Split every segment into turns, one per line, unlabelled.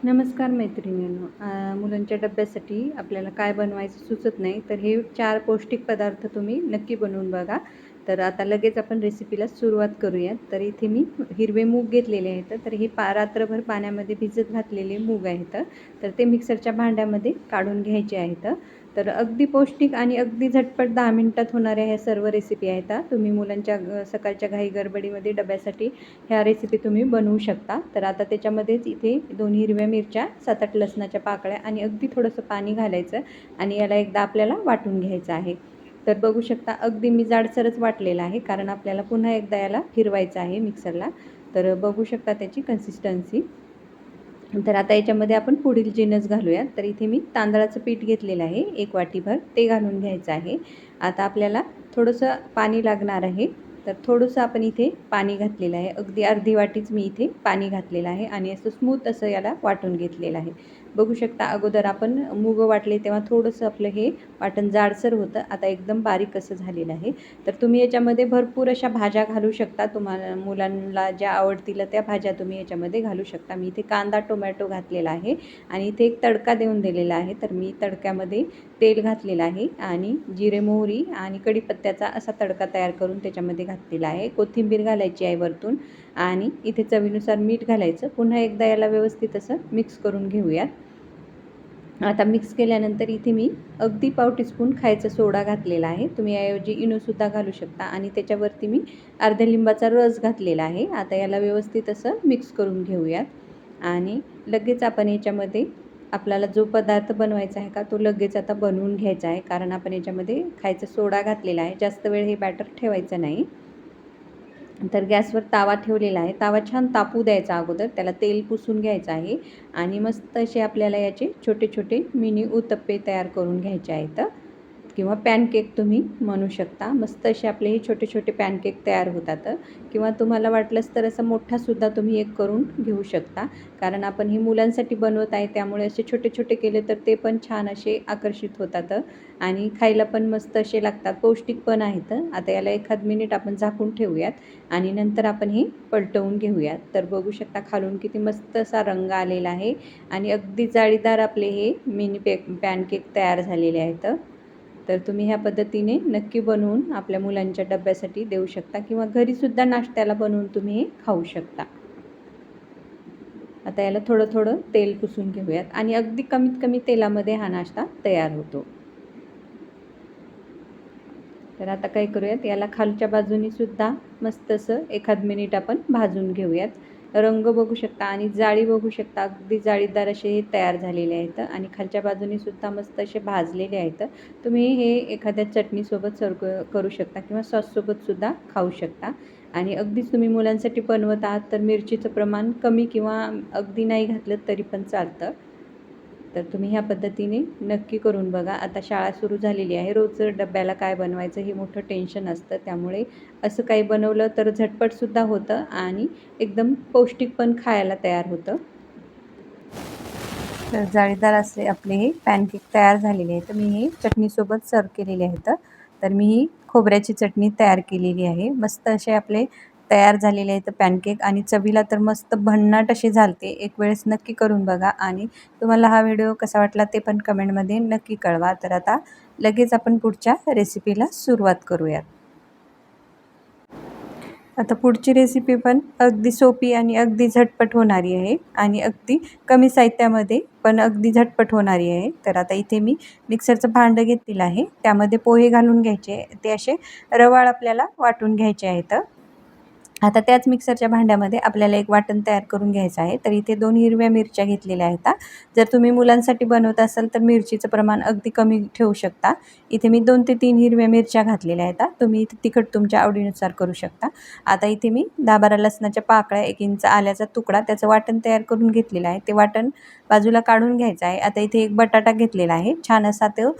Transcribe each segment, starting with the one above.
नमस्कार मैत्रिणींनो. मुलांच्या डब्यासाठी आपल्याला काय बनवायचं सुचत नाही, तर हे 4 पौष्टिक पदार्थ तुम्ही नक्की बनवून बघा. तर आता लगेच आपण रेसिपीला सुरुवात करूयात. तर इथे मी हिरवे मूग घेतलेले आहेत. तर हे रात्रभर पाण्यामध्ये भिजत घातलेले मूग आहेत. तर ते मिक्सरच्या भांड्यामध्ये काढून घ्यायचे आहेत. तर अगदी पौष्टिक आणि अगदी झटपट 10 मिनिटात होणाऱ्या ह्या सर्व रेसिपी आहेत. तुम्ही मुलांच्या सकाळच्या घाई गडबडीमध्ये डब्यासाठी ह्या रेसिपी तुम्ही बनवू शकता. तर आता त्याच्यामध्येच इथे 2 हिरव्या मिरच्या, 7-8 लसणाच्या पाकळ्या आणि अगदी थोडंसं पाणी घालायचं आणि याला एकदा आपल्याला वाटून घ्यायचं आहे. तर बघू शकता अगदी मी जाडसरच वाटलेला आहे, कारण आपल्याला पुन्हा एकदा याला फिरवायचं आहे मिक्सरला. तर बघू शकता त्याची कन्सिस्टन्सी. तर आता याच्यामध्ये आपण पुढील जिन्नस घालूयात. तर इथे मी तांदळाचं पीठ घेतलेलं आहे 1 वाटीभर, ते घालून घ्यायचं आहे. आता आपल्याला थोडंसं पाणी लागणार आहे. तर थोडंसं आपण इथे पाणी घातलेलं आहे. अगदी अर्धी वाटीच मी इथे पाणी घातलेलं आहे आणि असं स्मूथ असं याला वाटून घेतलेलं आहे. बघू शकता अगोदर आपण मूग वाटले तेव्हा थोडंसं आपलं हे वाटण जाडसर होतं. आता एकदम बारीक असं झालेलं आहे. तर तुम्ही याच्यामध्ये भरपूर अशा भाज्या घालू शकता. तुम्हाला मुलांना ज्या आवडतील त्या भाज्या तुम्ही याच्यामध्ये घालू शकता. मी इथे कांदा, टोमॅटो घातलेला आहे आणि इथे एक तडका देऊन दिलेला आहे. तर मी तडक्यामध्ये तेल घातलेलं आहे आणि जिरे, मोहरी आणि कढीपत्त्याचा असा तडका तयार करून त्याच्यामध्ये घातलेला आहे. कोथिंबीर घालायची आहे वरतून आणि इथे चवीनुसार मीठ घालायचं. पुन्हा एकदा याला व्यवस्थित असं मिक्स करून घेऊयात. आता मिक्स केल्यानंतर इथे मी अगदी पाव टीस्पून खायचा सोडा घातलेला आहे. तुम्ही याऐवजी इनोसुद्धा घालू शकता आणि त्याच्यावरती मी अर्ध्या लिंबाचा रस घातलेला आहे. आता याला व्यवस्थित असं मिक्स करून घेऊयात आणि लगेच आपण याच्यामध्ये आपल्याला जो पदार्थ बनवायचा आहे का तो लगेच आता बनवून घ्यायचा आहे, कारण आपण याच्यामध्ये खायचा सोडा घातलेला आहे. जास्त वेळ हे बॅटर ठेवायचं नाही. तर गॅसवर तावा ठेवलेला आहे. तावा छान तापू द्यायचा अगोदर, त्याला तेल पुसून घ्यायचं आहे आणि मस्त असे आपल्याला याचे छोटे छोटे मिनी उत्तप्पे तयार करून घ्यायचे आहेत किंवा पॅनकेक तुम्ही म्हणू शकता. मस्त असे आपले हे छोटे छोटे पॅनकेक तयार होतात किंवा तुम्हाला वाटलंच तर असं मोठासुद्धा तुम्ही एक करून घेऊ शकता, कारण आपण हे मुलांसाठी बनवत आहे त्यामुळे असे छोटे छोटे केले तर ते पण छान असे आकर्षित होतात आणि खायला पण मस्त असे लागतात, पौष्टिक पण आहेत. आता याला एखाद मिनिट आपण झाकून ठेवूयात आणि नंतर आपण हे पलटवून घेऊयात. तर बघू शकता खालून किती मस्त असा रंग आलेला आहे आणि अगदी जाळीदार आपले हे मिनी पॅनकेक तयार झालेले आहेत. तर तुम्ही ह्या पद्धतीने नक्की बनवून आपल्या मुलांच्या डब्यासाठी देऊ शकता किंवा घरीसुद्धा नाश्त्याला बनवून तुम्ही हे खाऊ शकता. आता याला थोडं थोडं तेल पुसून घेऊयात आणि अगदी कमीत कमी तेलामध्ये हा नाश्ता तयार होतो. तर आता काय करूयात, याला खालच्या बाजूनी सुद्धा मस्त असं एखाद मिनिट आपण भाजून घेऊयात. रंग बघू शकता आणि जाळी बघू शकता, अगदी जाळीदार असे हे तयार झालेले आहेत आणि खालच्या बाजूनी सुद्धा मस्त असे भाजलेले आहेत. तुम्ही हे एखाद्या चटणीसोबत सर्व करू शकता किंवा सॉससोबतसुद्धा खाऊ शकता आणि अगदीच तुम्ही मुलांसाठी बनवत आहात तर मिरचीचं प्रमाण कमी किंवा अगदी नाही घातलं तरी पण चालतं. तर तुम्ही ह्या पद्धतीने नक्की करून बघा. आता शाळा सुरू झालेली आहे. रोज डब्याला काय बनवायचं हे मोठं टेन्शन असतं. त्यामुळे असं काही बनवलं तर झटपटसुद्धा होतं आणि एकदम पौष्टिक पण खायला तयार होतं. तर जाळीदार असे आपले हे पॅनकेक तयार झालेले आहेत. मी हे चटणीसोबत सर्व केलेले आहेत. तर मी ही खोबऱ्याची चटणी तयार केलेली आहे. मस्त असे आपले तयार झालेले आहेत पॅनकेक आणि चवीला तर मस्त भन्नाट असे झालते. एक वेळेस नक्की करून बघा आणि तुम्हाला हा व्हिडिओ कसा वाटला ते पण कमेंटमध्ये नक्की कळवा. तर आता लगेच आपण पुढच्या रेसिपीला सुरुवात करूयात. आता पुढची रेसिपी पण अगदी सोपी आणि अगदी झटपट होणारी आहे आणि अगदी कमी साहित्यामध्ये पण अगदी झटपट होणारी आहे. तर आता इथे मी मिक्सरचं भांडं घेतलेलं आहे. त्यामध्ये पोहे घालून घ्यायचे. ते असे रवाळ आपल्याला वाटून घ्यायचे आहेत. आता त्याच मिक्सरच्या भांड्यामध्ये आपल्याला एक वाटण तयार करून घ्यायचं आहे. तर इथे 2 हिरव्या मिरच्या घेतलेल्या आहेत. जर तुम्ही मुलांसाठी बनवत असाल तर मिरचीचं प्रमाण अगदी कमी ठेवू शकता. इथे मी 2 ते 3 हिरव्या मिरच्या घातलेल्या आहेत. तुम्ही इथे तिखट तुमच्या आवडीनुसार करू शकता. आता इथे मी 10-12 लसणाच्या पाकळ्या, 1 इंच आल्याचा तुकडा, त्याचं वाटण तयार करून घेतलेलं आहे. ते वाटण बाजूला काढून घ्यायचं आहे. आता इथे एक बटाटा घेतलेला आहे. छान असा तो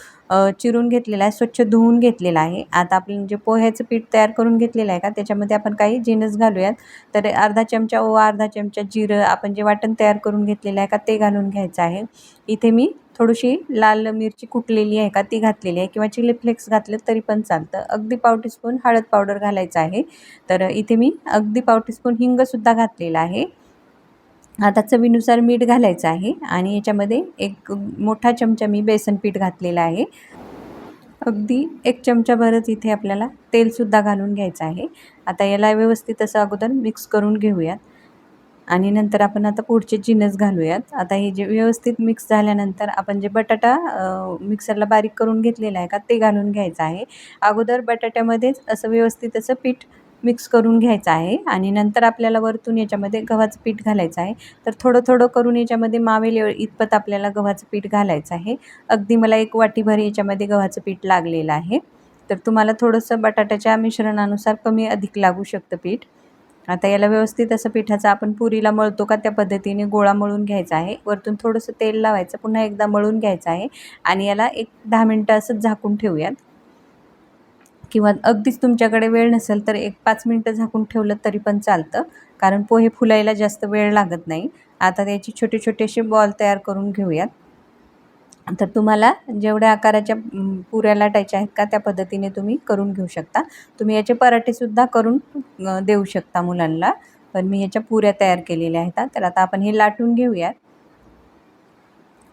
चिरून घेतलेला आहे, स्वच्छ धुवून घेतलेला आहे. आता आपण जे पोह्याचं पीठ तयार करून घेतलेलं आहे का त्याच्यामध्ये आपण काही जिन्नस घालूयात. तर अर्धा चमचा ओवा, अर्धा चमचा जिरं, आपण जे वाटण तयार करून घेतलेलं आहे का ते घालून घ्यायचं आहे. इथे मी थोडीशी लाल मिरची कुटलेली आहे का ती घातलेली आहे किंवा चिली फ्लेक्स घातलं तरी पण चालतं. अगदी पाव टीस्पून हळद पावडर घालायचं आहे. तर इथे मी अगदी पाव टीस्पून हिंगसुद्धा घातलेला आहे आता चवीनुसार मीठ घालायचं आहे आणि याच्यामध्ये एक मोठा चमचा मी बेसन पीठ घातलेला आहे. अगदी 1 चमचाभरच इथे आपल्याला तेलसुद्धा घालून घ्यायचं आहे. आता याला व्यवस्थित असं अगोदर मिक्स करून घेऊयात आणि नंतर आपण आता पुढचे जिन्नस घालूयात. आता हे जे व्यवस्थित मिक्स झाल्यानंतर आपण जे बटाटा मिक्सरला बारीक करून घेतलेला आहे का ते घालून घ्यायचं आहे. अगोदर बटाट्यामध्येच असं व्यवस्थित असं पीठ मिक्स करून घ्यायचं आहे आणि नंतर आपल्याला वरतून याच्यामध्ये गव्हाचं पीठ घालायचं आहे. तर थोडं करून याच्यामध्ये मावेल इतपत आपल्याला गव्हाचं पीठ घालायचं आहे. अगदी मला 1 वाटीभर याच्यामध्ये गव्हाचं पीठ लागलेलं आहे. तर तुम्हाला थोडंसं बटाट्याच्या मिश्रणानुसार कमी अधिक लागू शकतं पीठ. आता याला व्यवस्थित असं पिठाचा आपण पुरीला मळतो का त्या पद्धतीने गोळा मळून घ्यायचा आहे. वरतून थोडंसं तेल लावायचं, पुन्हा एकदा मळून घ्यायचं आहे आणि याला 1 10 मिनिटं असंच झाकून ठेवूयात किंवा अगदीच तुमच्याकडे वेळ नसेल तर 1-5 मिनिटं झाकून ठेवलं तरी पण चालतं, कारण पोहे फुलायला जास्त वेळ लागत नाही. आता त्याचे छोटे असे बॉल तयार करून घेऊयात. तर तुम्हाला जेवढ्या आकाराच्या पुऱ्या लाटायच्या आहेत का त्या पद्धतीने तुम्ही करून घेऊ शकता. तुम्ही याचे पराठेसुद्धा करून देऊ शकता मुलांना. पण मी याच्या पुऱ्या तयार केलेल्या आहेत. तर आता आपण हे लाटून घेऊयात.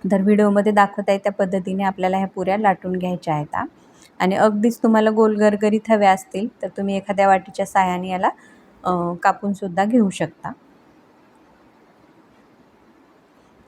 तर व्हिडिओमध्ये दाखवत आहे त्या पद्धतीने आपल्याला ह्या पुऱ्या लाटून घ्यायच्या आहेत आणि अगदीच तुम्हाला गोल गरगरीत हव्या असतील तर तुम्ही एखाद्या वाटीच्या साहाय्याने याला कापूनसुद्धा घेऊ शकता.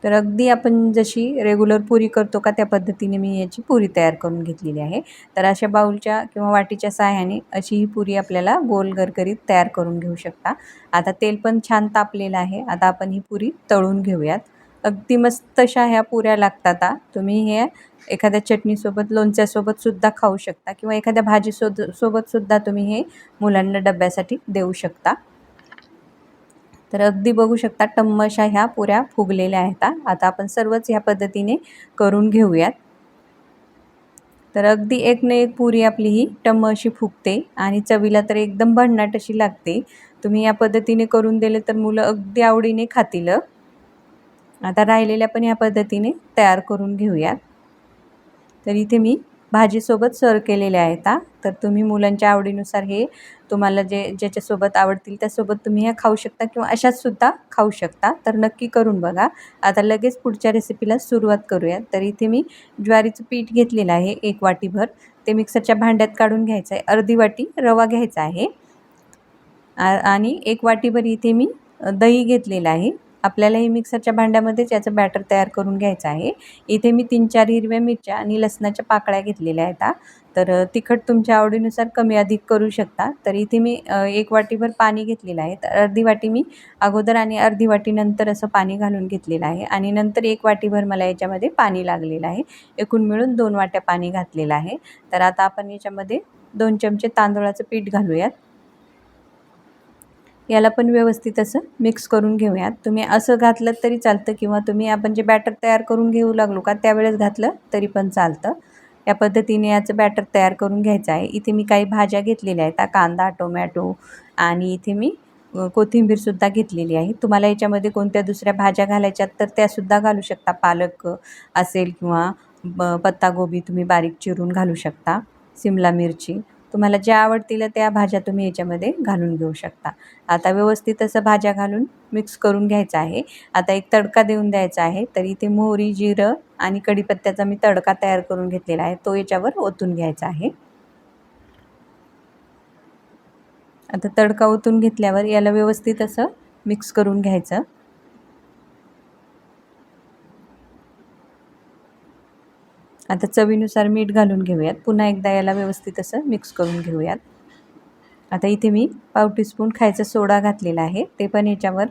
तर अगदी आपण जशी रेग्युलर पुरी करतो का त्या पद्धतीने मी याची पुरी तयार करून घेतलेली आहे. तर अशा बाऊलच्या किंवा वाटीच्या साहाय्याने अशी ही पुरी आपल्याला गोल गरगरीत तयार करून घेऊ शकता. आता तेल पण छान तापलेलं आहे. आता आपण ही पुरी तळून घेऊयात. अगदी मस्त अशा ह्या पुऱ्या लागतात. तुम्ही हे एखाद्या चटणीसोबत, लोणच्यासोबतसुद्धा खाऊ शकता किंवा एखाद्या सोबतसुद्धा तुम्ही हे मुलांना डब्यासाठी देऊ शकता. तर अगदी बघू शकता टम्म अशा ह्या पुऱ्या फुगलेल्या आहेत. आता आपण सर्वच ह्या पद्धतीने करून घेऊयात. तर अगदी एक न एक पुरी आपली ही टम्म अशी फुगते आणि चवीला तर एकदम भन्नाट अशी लागते. तुम्ही या पद्धतीने करून दिले तर मुलं अगदी आवडीने खातील. आता राहिलेल्या पण ह्या पद्धतीने तयार करून घेऊयात. तर इथे मी भाजीसोबत सर्व केलेले आहेत. तर तुम्ही मुलांच्या आवडीनुसार हे तुम्हाला ज्याच्यासोबत आवडतील त्यासोबत तुम्ही ह्या खाऊ शकता किंवा अशाचसुद्धा खाऊ शकता. तर नक्की करून बघा. आता लगेच पुढच्या रेसिपीला सुरुवात करूया. तर इथे मी ज्वारीचं पीठ घेतलेलं आहे 1 वाटीभर. ते मिक्सरच्या भांड्यात काढून घ्यायचं आहे. अर्धी वाटी रवा घ्यायचा आहे आणि 1 वाटीभर इथे मी दही घेतलेलं आहे. आपल्याला हे मिक्सरच्या भांड्यामध्येच याचं बॅटर तयार करून घ्यायचं आहे. इथे मी 3-4 हिरव्या मिरच्या आणि लसणाच्या पाकळ्या घेतलेल्या आहेत. तर तिखट तुमच्या आवडीनुसार कमी अधिक करू शकता. तर इथे मी 1 वाटीभर पाणी घेतलेलं आहे. तर अर्धी वाटी मी अगोदर आणि अर्धी वाटी नंतर असं पाणी घालून घेतलेलं आहे आणि नंतर 1 वाटीभर मला याच्यामध्ये पाणी लागलेलं आहे. एकूण मिळून 2 वाट्या पाणी घातलेलं आहे. तर आता आपण याच्यामध्ये 2 चमचे तांदूळाचं पीठ घालूयात. याला पण व्यवस्थित असं मिक्स करून घेऊयात. तुम्ही असं घातलं तरी चालतं किंवा तुम्ही आपण जे बॅटर तयार करून घेऊ लागलो का त्यावेळेस घातलं तरी पण चालतं. या पद्धतीने याचं बॅटर तयार करून घ्यायचं आहे. इथे मी काही भाज्या घेतलेल्या आहेत. कांदा, टोमॅटो आणि इथे मी कोथिंबीरसुद्धा घेतलेली आहे. तुम्हाला याच्यामध्ये कोणत्या दुसऱ्या भाज्या घालायच्यात तर त्यासुद्धा घालू शकता. पालक असेल किंवा पत्तागोबी तुम्ही बारीक चिरून घालू शकता. सिमला मिरची तुम्हाला ज्या आवडतील त्या भाज्या तुम्ही याच्यामध्ये घालून घेऊ शकता. आता व्यवस्थित असं भाज्या घालून मिक्स करून घ्यायचं आहे. आता एक तडका देऊन द्यायचा आहे. तर इथे मोहरी, जिरं आणि कढीपत्त्याचा मी तडका तयार करून घेतलेला आहे. तो याच्यावर ओतून घ्यायचा आहे. आता तडका ओतून घेतल्यावर याला व्यवस्थित असं मिक्स करून घ्यायचं. आता चवीनुसार मीठ घालून घेऊयात. पुन्हा एकदा याला व्यवस्थित असं मिक्स करून घेऊयात. आता इथे मी पाव टीस्पून खायचा सोडा घातलेला आहे. ते पण याच्यावर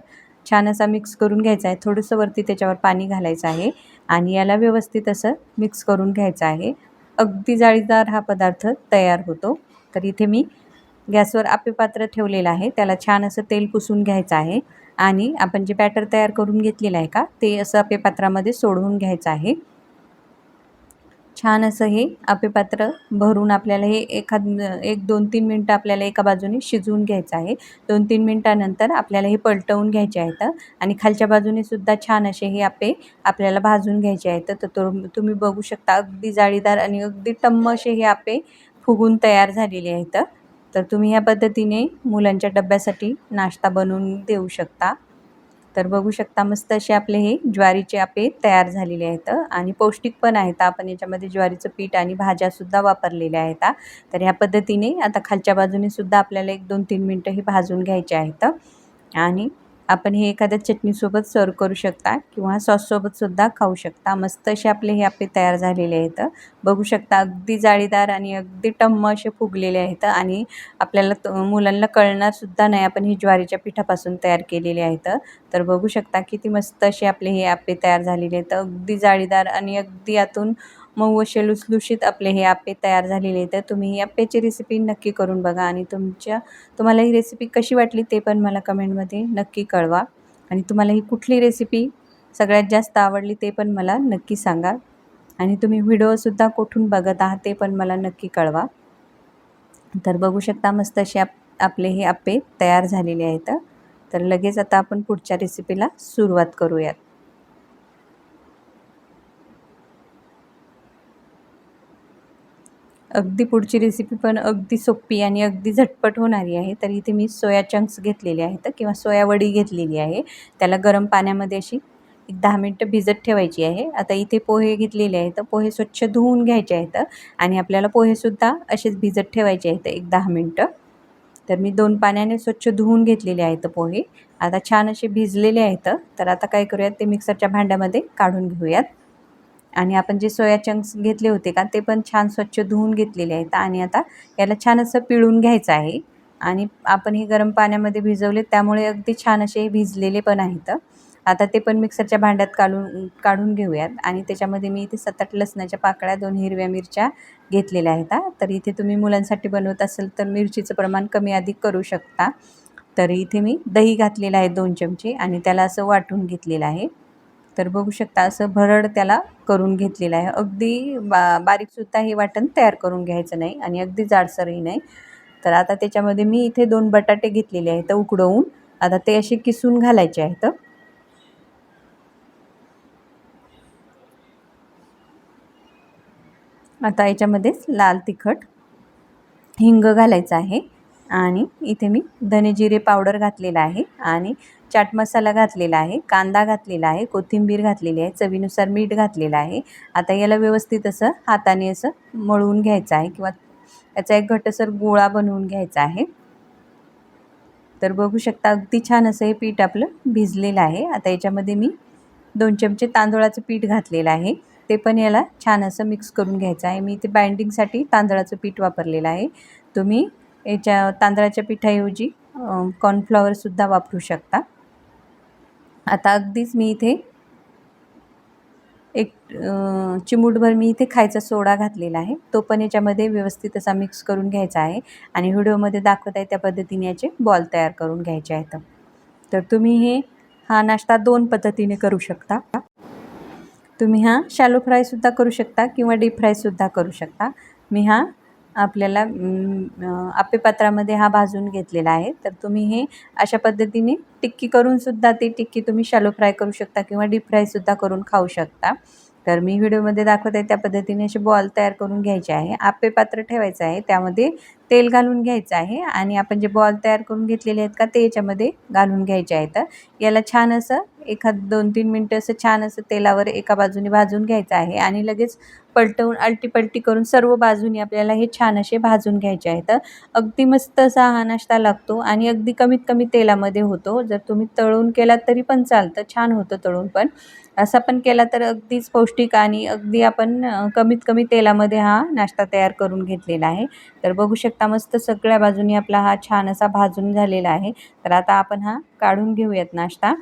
छान असा मिक्स करून घ्यायचा आहे. थोडंसं वरती त्याच्यावर पाणी घालायचं आहे आणि याला व्यवस्थित असं मिक्स करून घ्यायचं आहे. अगदी जाळीदार हा पदार्थ तयार होतो. तर इथे मी गॅसवर आप्पेपात्र ठेवलेलं आहे. त्याला छान असं तेल पुसून घ्यायचं आहे आणि आपण जे बॅटर तयार करून घेतलेलं आहे का ते असं आप्पेपात्रामध्ये सोडवून घ्यायचं आहे. छान असं हे आप्पेपात्र भरून आपल्याला हे 1-2-3 मिनटं आपल्याला एका बाजूने शिजवून घ्यायचं आहे. 2-3 मिनटानंतर आपल्याला हे पलटवून घ्यायचे आहेत आणि खालच्या बाजूने सुद्धा छान असे हे आप्पे आपल्याला भाजून घ्यायचे आहेत. तर तुम्ही बघू शकता अगदी जाळीदार आणि अगदी टम्म असे हे आप्पे फुगून तयार झालेले आहेत. तर तुम्ही ह्या पद्धतीने मुलांच्या डब्यासाठी नाश्ता बनवून देऊ शकता. तर बघू शकता मस्त असे आपले हे ज्वारीचे आपे तयार झालेले आहेत आणि पौष्टिक पण आहेत. आपण याच्यामध्ये ज्वारीचं पीठ आणि भाज्यासुद्धा वापरलेल्या आहेत. तर ह्या पद्धतीने आता खालच्या बाजूने सुद्धा आपल्याला 1-2-3 मिनटं हे भाजून घ्यायचे आहेत आणि आपण हे एखाद्या चटणीसोबत सर्व्ह करू शकता किंवा सॉससोबतसुद्धा खाऊ शकता. मस्त असे आपले हे आपे तयार झालेले आहेत. बघू शकता अगदी जाळीदार आणि अगदी टम्म असे फुगलेले आहेत आणि आपल्याला मुलांना कळणारसुद्धा नाही आपण ही ज्वारीच्या पिठापासून तयार केलेले आहेत. तर बघू शकता किती मस्त असे आपले हे आपे तयार झालेले आहेत. अगदी जाळीदार आणि अगदी आतून मऊ असे लुसलुशीत आपले हे आपे तयार झालेले आहेत. तुम्ही ही आप्याची रेसिपी नक्की करून बघा आणि तुम्हाला ही रेसिपी कशी वाटली ते पण मला कमेंटमध्ये नक्की कळवा आणि तुम्हाला ही कुठली रेसिपी सगळ्यात जास्त आवडली ते पण मला नक्की सांगा आणि तुम्ही व्हिडिओसुद्धा कुठून बघत आहात ते पण मला नक्की कळवा. तर बघू शकता मस्त असे आपले हे आप्पे तयार झालेले आहेत. तर लगेच आता आपण पुढच्या रेसिपीला सुरुवात करूयात. अगदी पुढची रेसिपी पण अगदी सोपी आणि अगदी झटपट होणारी आहे. तर इथे मी सोया चंक्स घेतलेले आहेत किंवा सोया वडी घेतलेली आहे. त्याला गरम पाण्यामध्ये अशी 10 मिनटं भिजत ठेवायची आहे. आता इथे पोहे घेतलेले आहेत. पोहे स्वच्छ धुवून घ्यायचे आहेत आणि आपल्याला पोहेसुद्धा असेच भिजत ठेवायचे आहेत 1-10 मिनटं. तर मी 2 पाण्याने स्वच्छ धुवून घेतलेले आहेत पोहे. आता छान असे भिजलेले आहेत. तर आता काय करूयात ते मिक्सरच्या भांड्यामध्ये काढून घेऊयात. आणि आपण जे सोया चंक्स घेतले होते का ते पण छान स्वच्छ धुवून घेतलेले आहेत आणि आता याला छान असं पिळून घ्यायचं आहे आणि आपण हे गरम पाण्यामध्ये भिजवले त्यामुळे अगदी छान असे भिजलेले पण आहेत. आता ते पण मिक्सरच्या भांड्यात काढून घेऊयात आणि त्याच्यामध्ये मी इथे 7-8 लसणाच्या पाकळ्या, 2 हिरव्या मिरच्या घेतलेल्या आहेत. तर इथे तुम्ही मुलांसाठी बनवत असाल तर मिरचीचं प्रमाण कमी अधिक करू शकता. तर इथे मी दही घातलेलं आहे 2 चमचे आणि त्याला असं वाटून घेतलेलं आहे. तर बघू शकता असं भरड त्याला करून घेतलेलं आहे. अगदी बारीकसुद्धा हे वाटण तयार करून घ्यायचं नाही आणि अगदी जाडसरही नाही. तर आता त्याच्यामध्ये मी इथे 2 बटाटे घेतलेले आहेत उकडवून. आता ते असे किसून घालायचे आहेत. आता याच्यामध्येच लाल तिखट, हिंग घालायचं आहे आणि इथे मी धने जिरे पावडर घातलेला आहे आणि चाट मसाला घातलेला आहे, कांदा घातलेला आहे, कोथिंबीर घातलेली आहे, चवीनुसार मीठ घातलेलं आहे. आता याला व्यवस्थित असं हाताने असं मळून घ्यायचं आहे किंवा याचा एक घट्टसर गोळा बनवून घ्यायचा आहे. तर बघू शकता अगदी छान असं हे पीठ आपलं भिजलेलं आहे. आता याच्यामध्ये मी 2 चमचे तांदूळाचं पीठ घातलेलं आहे. ते पण याला छान असं मिक्स करून घ्यायचं आहे. मी इथे बाइंडिंगसाठी तांदळाचं पीठ वापरलेलं आहे. तुम्ही तांदळाच्या पिठाऐवजी कॉर्नफ्लॉवरसुद्धा वापरू शकता. आता अगदीच मी इथे एक चिमूटभर मी इथे खायचा सोडा घातलेला आहे. तो पण याच्यामध्ये व्यवस्थित असा मिक्स करून घ्यायचा आहे आणि व्हिडिओमध्ये दाखवत आहे त्या पद्धतीने याचे बॉल तयार करून घ्यायचे आहेत. तर तुम्ही हा नाश्ता 2 पद्धतीने करू शकता. तुम्ही हा शॅलो फ्रायसुद्धा करू शकता किंवा डीप फ्रायसुद्धा करू शकता. मी हा आपल्याला आप्पेपात्रामध्ये हा भाजून घेतलेला आहे. तर तुम्ही हे अशा पद्धतीने टिक्की करूनसुद्धा ती टिक्की तुम्ही शॅलो फ्राय करू शकता किंवा डीप फ्रायसुद्धा करून खाऊ शकता. तर मी व्हिडिओमध्ये दाखवत आहे त्या पद्धतीने असे बॉल तयार करून घ्यायचे आहे. आप्पेपात्र ठेवायचं आहे, त्यामध्ये तेल घालून घ्यायचं आहे आणि आपण जे बॉल तयार करून घेतलेले आहेत का ते याच्यामध्ये घालून घ्यायचे आहेत. याला छान असं 2-3 मिनटं असं छान असं तेलावर एका बाजूने भाजून घ्यायचं आहे आणि लगेच पलटवून आलटी-पलटी करून सर्व बाजूनी आपल्याला हे छान असे भाजून घ्यायचे आहेत. अगदी मस्त असा हा नाश्ता लागतो आणि अगदी कमीत कमी तेलामध्ये होतो. जर तुम्ही तळून केलात तरी पण चालतं, छान होतं तळून पण. असा पण केला तर अगदीच पौष्टिक आणि अगदी आपण कमीत कमी तेलामध्ये हा नाश्ता तयार करून घेतलेला आहे. तर बघू शकता मस्त सगळ्या बाजूनी आपला हा छान असा भाजून झालेला आहे. तर आता आपण हा काढून घेऊयात नाश्ता.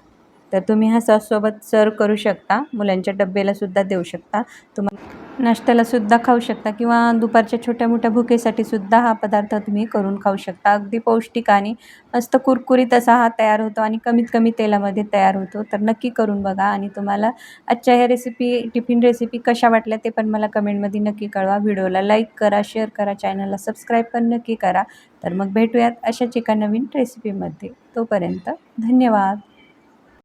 तर तुम्ही हा सॉससोबत सर्व्ह करू शकता. मुलांच्या डब्यालासुद्धा देऊ शकता. नाश्त्यालासुद्धा खाऊ शकता किंवा दुपारच्या छोट्या-मोठ्या भुकेसाठीसुद्धा हा पदार्थ तुम्ही करून खाऊ शकता. अगदी पौष्टिक आणि मस्त कुरकुरीत असा हा तयार होतो आणि कमीत कमी तेलामध्ये तयार होतो. तर नक्की करून बघा आणि तुम्हाला आजच्या ह्या टिफिन रेसिपी कशा वाटल्या ते पण मला कमेंटमध्ये नक्की कळवा. व्हिडिओला लाईक करा, शेअर करा, चॅनलला सबस्क्राईब पण नक्की करा. तर मग भेटूयात अशाच एका नवीन रेसिपीमध्ये. तोपर्यंत धन्यवाद.